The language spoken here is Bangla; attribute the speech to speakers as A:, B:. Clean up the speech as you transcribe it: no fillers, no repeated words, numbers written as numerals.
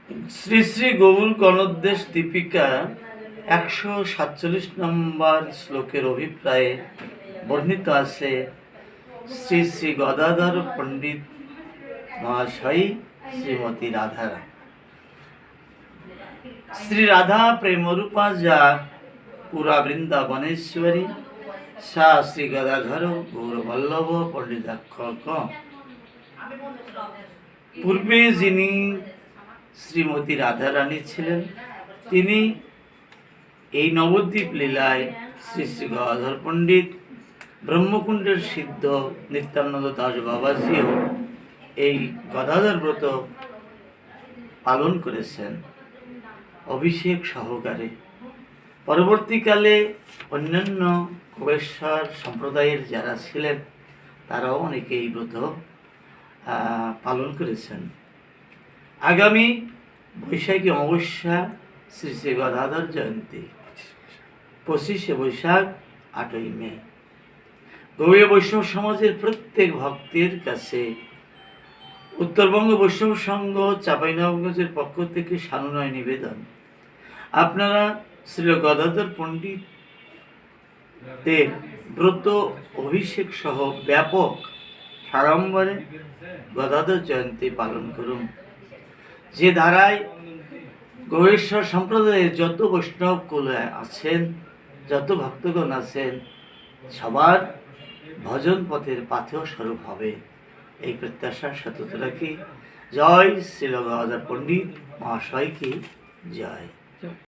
A: শ্রী শ্রী গৌর গণোদ্দেশ দীপিকা 147 নম্বর শ্লোকের অভিপ্রায়ে বর্ণিত আছে শ্রী শ্রী গদাধর পণ্ডিত মহাশয় শ্রীমতী রাধা। শ্রী রাধা প্রেমরূপা যা পুরা বৃন্দাবনেশ্বরী সা শ্রী গদাধর গৌরবল্লভ পণ্ডিতাক্ষ। পূর্বে যিনি শ্রীমতী রাধারানী ছিলেন, তিনি এই নবদ্বীপ লীলায় শ্রী শ্রী গদাধর পণ্ডিত ব্রহ্মকুণ্ডের সিদ্ধ নিত্যানন্দ দাস বাবাজিও এই গদাধর ব্রত পালন করেছেন অভিষেক সহকারে। পরবর্তীকালে অন্যান্য খগেশ্বর সম্প্রদায়ের যারা ছিলেন তারাও অনেকে এই ব্রত পালন করেছেন। আগামী বৈশাখী অমাবস্যা শ্রী শ্রী গদাধর জয়ন্তী 25শে বৈশাখ 8ই মে। গৌড়ীয় বৈষ্ণব সমাজের প্রত্যেক ভক্তের কাছে উত্তরবঙ্গ বৈষ্ণব সংঘ চাঁপাইনবাবগঞ্জের পক্ষ থেকে সানুনয় নিবেদন, আপনারা শ্রী গদাধর পণ্ডিতের ব্রত অভিষেক সহ ব্যাপক সাড়ম্বরে গদাধর জয়ন্তী পালন করুন। যে ধারায় গৌড়েশ্বর সম্প্রদায়ের যত বৈষ্ণব কুল আছেন, যত ভক্তগণ আছেন, সবার ভজন পথের পাথেয় স্বরূপ হবে এই প্রত্যাশার সতত রাখি। জয় শ্রী গদাধর পণ্ডিত মহাশয় কি জয়।